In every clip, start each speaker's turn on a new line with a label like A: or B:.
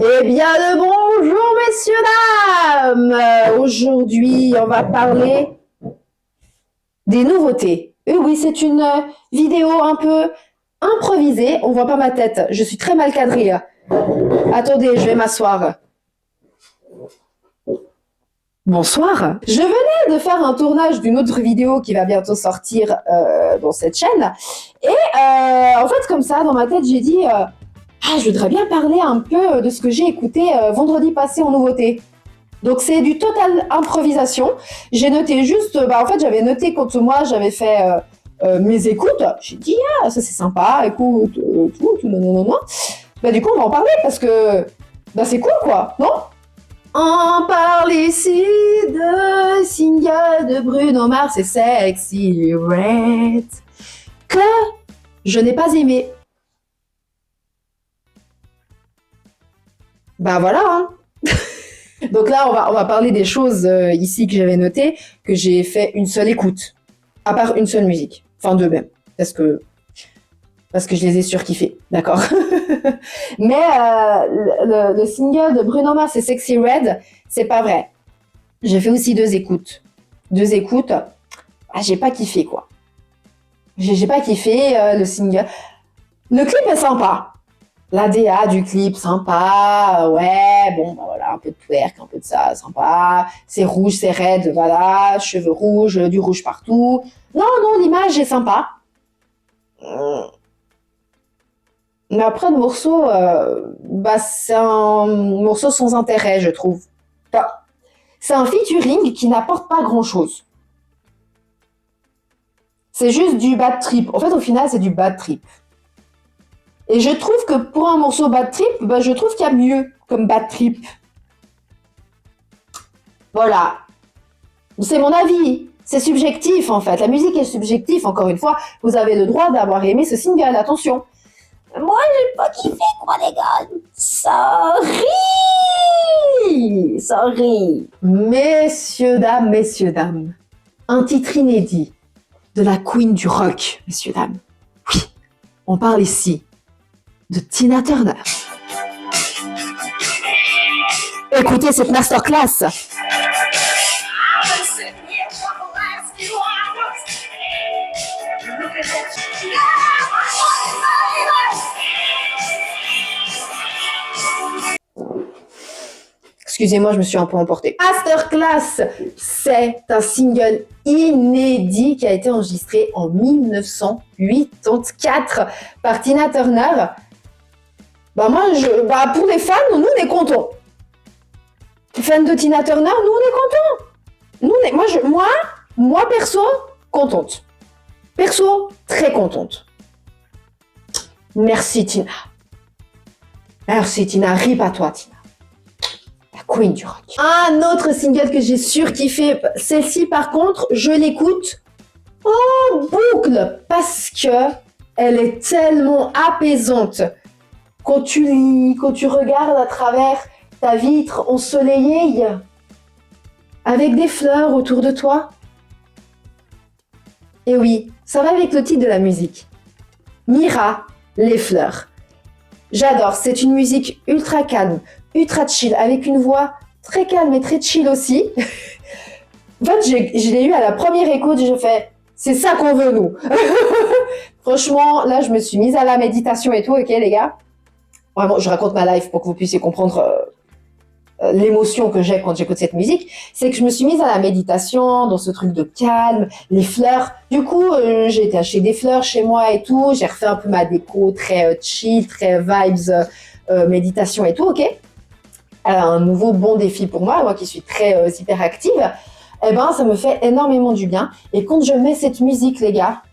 A: Eh bien, le bonjour, messieurs, dames. Aujourd'hui, on va parler des nouveautés. Et oui, c'est une vidéo un peu improvisée. On voit pas ma tête. Je suis très mal cadrée. Attendez, je vais m'asseoir. Bonsoir. Je venais de faire un tournage d'une autre vidéo qui va bientôt sortir dans cette chaîne. Et en fait, comme ça, dans ma tête, j'ai dit je voudrais bien parler un peu de ce que j'ai écouté vendredi passé en nouveauté. Donc c'est du total improvisation. J'ai noté juste, en fait j'avais noté quand moi j'avais fait mes écoutes. J'ai dit ça c'est sympa, écoute tout, non. Du coup on va en parler parce que c'est cool quoi, non? On parle ici de single de Bruno Mars et Sexy Red que je n'ai pas aimé. Voilà, hein. Donc là, on va parler des choses ici que j'avais notées, que j'ai fait une seule écoute, à part une seule musique, enfin deux même, parce que je les ai surkiffés, d'accord. Mais le single de Bruno Mars et Sexy Red, c'est pas vrai. J'ai fait aussi deux écoutes, j'ai pas kiffé quoi. J'ai pas kiffé le single. Le clip est sympa. La DA du clip, sympa, ouais, voilà, un peu de twerk, un peu de ça, sympa. C'est rouge, c'est raide, voilà, cheveux rouges, du rouge partout. Non, l'image est sympa. Mais après, le morceau, c'est un morceau sans intérêt, je trouve. C'est un featuring qui n'apporte pas grand-chose. C'est juste du bad trip. En fait, au final, c'est du bad trip. Et je trouve que pour un morceau bad trip, je trouve qu'il y a mieux comme bad trip. Voilà. C'est mon avis. C'est subjectif en fait. La musique est subjective. Encore une fois, vous avez le droit d'avoir aimé ce single. Attention. Moi, j'ai pas kiffé quoi les gars. Sorry. Messieurs, dames. Un titre inédit de la queen du rock, messieurs, dames. Oui, on parle ici de Tina Turner. Écoutez cette masterclass. Excusez-moi, je me suis un peu emportée. Masterclass, c'est un single inédit qui a été enregistré en 1984 par Tina Turner. Pour les fans, nous on est contents. Les fans de Tina Turner, nous on est contents. Moi perso, contente. Perso, très contente. Merci Tina. Rip à toi Tina. La queen du rock. Un autre single que j'ai surkiffé, celle-ci par contre, je l'écoute en boucle parce que elle est tellement apaisante. Quand tu lis, quand tu regardes à travers ta vitre ensoleillée, avec des fleurs autour de toi. Et oui, ça va avec le titre de la musique. Mira, les fleurs. J'adore, c'est une musique ultra calme, ultra chill, avec une voix très calme et très chill aussi. En fait, je l'ai eu à la première écoute, je fais, c'est ça qu'on veut nous. Franchement, là, je me suis mise à la méditation et tout, ok les gars. Vraiment, je raconte ma life pour que vous puissiez comprendre l'émotion que j'ai quand j'écoute cette musique. C'est que je me suis mise à la méditation, dans ce truc de calme, les fleurs. Du coup, j'ai été acheter des fleurs chez moi et tout. J'ai refait un peu ma déco très chill, très vibes, méditation et tout, ok. Un nouveau bon défi pour moi qui suis très hyperactive. Ça me fait énormément du bien. Et quand je mets cette musique, les gars,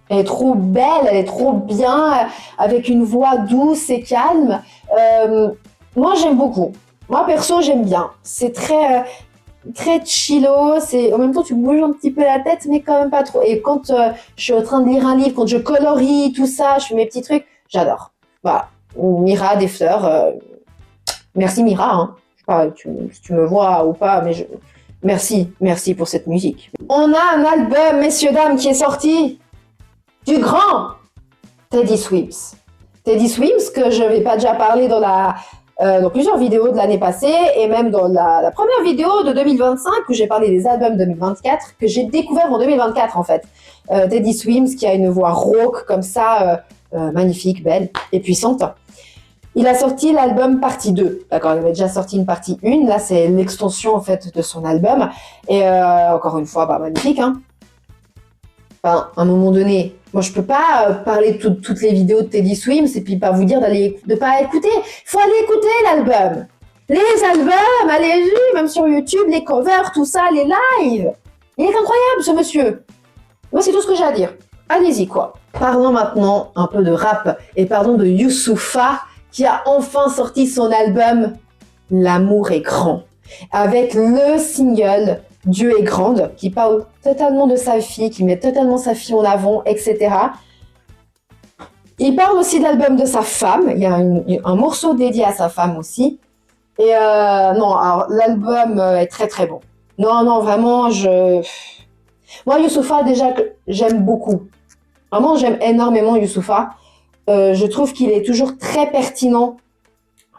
A: elle est trop belle, elle est trop bien, avec une voix douce et calme. Moi, j'aime beaucoup. Moi, perso, j'aime bien. C'est très chillo. En même temps, tu bouges un petit peu la tête, mais quand même pas trop. Et quand je suis en train de lire un livre, quand je colorie, tout ça, je fais mes petits trucs, j'adore. Voilà. Mira, des fleurs. Merci Mira. Hein. Je sais pas si tu me vois ou pas, mais merci pour cette musique. On a un album, messieurs, dames, qui est sorti du grand Teddy Swims. Teddy Swims, que je n'avais pas déjà parlé dans plusieurs vidéos de l'année passée et même dans la première vidéo de 2025 où j'ai parlé des albums 2024 que j'ai découvert en 2024 en fait. Teddy Swims qui a une voix rauque comme ça, magnifique, belle et puissante. Il a sorti l'album partie 2, d'accord, il avait déjà sorti une partie 1, là c'est l'extension en fait de son album, et encore une fois, magnifique, hein. Enfin, à un moment donné, moi je peux pas parler de toutes les vidéos de Teddy Swims et puis pas vous dire de pas écouter, il faut aller écouter l'album. Les albums, allez-y, même sur YouTube, les covers, tout ça, les lives. Il est incroyable ce monsieur. Moi c'est tout ce que j'ai à dire, allez-y quoi. Parlons maintenant un peu de rap et pardon de Youssoupha, qui a enfin sorti son album « L'amour est grand » avec le single « Dieu est grande » qui parle totalement de sa fille, qui met totalement sa fille en avant, etc. Il parle aussi de l'album de sa femme, il y a un morceau dédié à sa femme aussi. Et non, alors l'album est très très bon. Non, vraiment, moi Youssoupha déjà, j'aime beaucoup. Vraiment, j'aime énormément Youssoupha. Je trouve qu'il est toujours très pertinent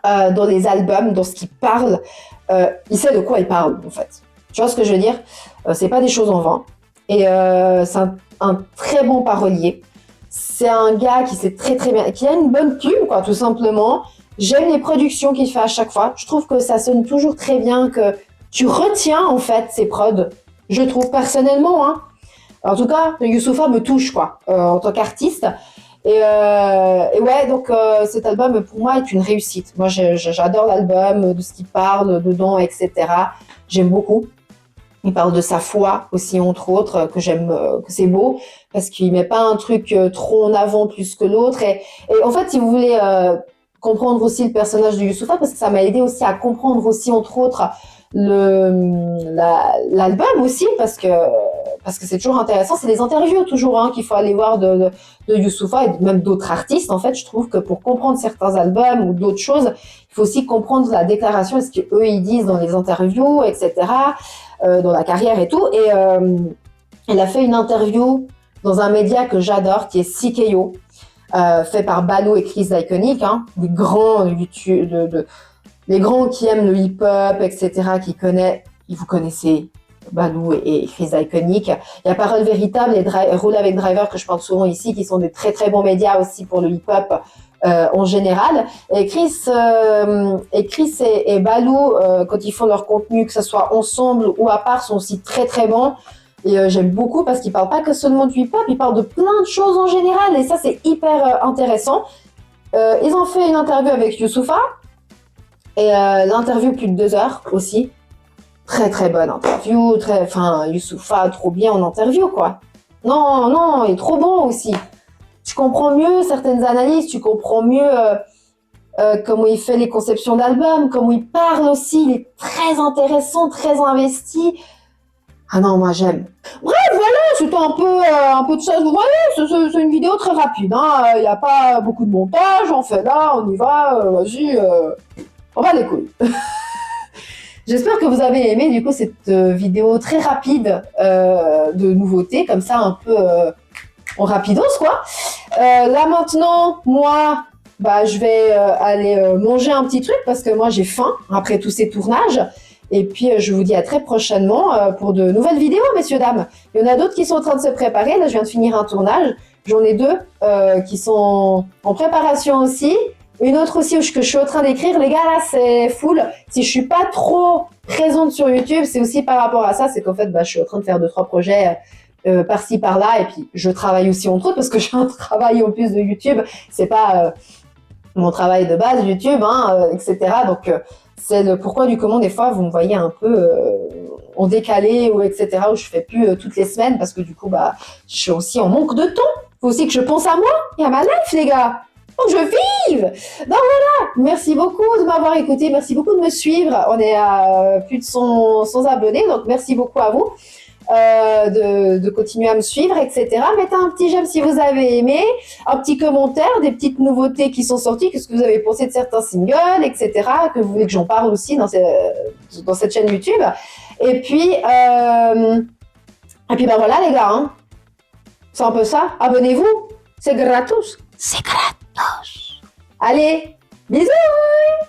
A: dans les albums, dans ce qu'il parle. Il sait de quoi il parle, en fait. Tu vois ce que je veux dire? C'est pas des choses en vain. Et c'est un très bon parolier. C'est un gars qui sait très très bien, qui a une bonne plume, quoi, tout simplement. J'aime les productions qu'il fait à chaque fois. Je trouve que ça sonne toujours très bien, que tu retiens, en fait, ses prods. Je trouve personnellement, hein. En tout cas, Youssoupha me touche, quoi, en tant qu'artiste. Et ouais, donc cet album pour moi est une réussite. Moi, j'adore l'album, de ce qu'il parle dedans, etc. J'aime beaucoup. Il parle de sa foi aussi, entre autres, que j'aime, que c'est beau, parce qu'il met pas un truc trop en avant plus que l'autre. Et en fait, si vous voulez comprendre aussi le personnage de Youssoupha, parce que ça m'a aidé aussi à comprendre aussi, entre autres, l'album aussi, parce que c'est toujours intéressant. C'est les interviews toujours qu'il faut aller voir de Youssoupha et même d'autres artistes. En fait, je trouve que pour comprendre certains albums ou d'autres choses, il faut aussi comprendre la déclaration et ce qu'eux ils disent dans les interviews, etc., dans la carrière et tout. Et elle a fait une interview dans un média que j'adore, qui est CKO, fait par Balou et Chris Iconic, des grands YouTube, les grands qui aiment le hip-hop, etc., vous connaissez Balou et Chris Iconic. Il y a Parole Véritable et Roule avec Driver que je parle souvent ici, qui sont des très très bons médias aussi pour le hip-hop en général. Et Chris et Balou, quand ils font leur contenu, que ce soit ensemble ou à part, sont aussi très très bons. Et j'aime beaucoup parce qu'ils parlent pas que seulement du hip-hop, ils parlent de plein de choses en général. Et ça, c'est hyper intéressant. Ils ont fait une interview avec Youssoupha. Et l'interview plus de 2 heures aussi. Très très bonne interview, Youssoupha trop bien en interview quoi. Non, il est trop bon aussi. Tu comprends mieux certaines analyses, tu comprends mieux comment il fait les conceptions d'albums, comment il parle aussi, il est très intéressant, très investi. Ah non, moi j'aime. Bref, voilà, c'était un peu de ça. Vous voyez, c'est une vidéo très rapide. Il n'y a pas beaucoup de montage, on fait là, on y va, vas-y, on va les couilles. J'espère que vous avez aimé du coup cette vidéo très rapide de nouveautés, comme ça un peu en rapidos quoi. Là maintenant, moi, je vais aller manger un petit truc parce que moi j'ai faim après tous ces tournages. Et puis je vous dis à très prochainement pour de nouvelles vidéos, messieurs, dames. Il y en a d'autres qui sont en train de se préparer. Là, je viens de finir un tournage. J'en ai 2 qui sont en préparation aussi. Une autre aussi que je suis en train d'écrire. Les gars, là, c'est full. Si je suis pas trop présente sur YouTube, c'est aussi par rapport à ça. C'est qu'en fait, je suis en train de faire 2-3 projets par-ci, par-là. Et puis, je travaille aussi entre autres parce que j'ai un travail en plus de YouTube. C'est pas mon travail de base, YouTube, etc. Donc, c'est le pourquoi du comment. Des fois, vous me voyez un peu en décalé ou etc. Où je fais plus toutes les semaines parce que du coup, je suis aussi en manque de temps. Faut aussi que je pense à moi et à ma life, les gars. Faut que je vive. Donc voilà, merci beaucoup de m'avoir écouté, merci beaucoup de me suivre. On est à plus de 100 abonnés, donc merci beaucoup à vous de continuer à me suivre, etc. Mettez un petit j'aime si vous avez aimé, un petit commentaire, des petites nouveautés qui sont sorties, qu'est-ce que vous avez pensé de certains singles, etc. Que vous voulez que j'en parle aussi dans cette chaîne YouTube. Et puis voilà les gars, c'est un peu ça. Abonnez-vous, c'est gratos. C'est gratos. Allez, bisous!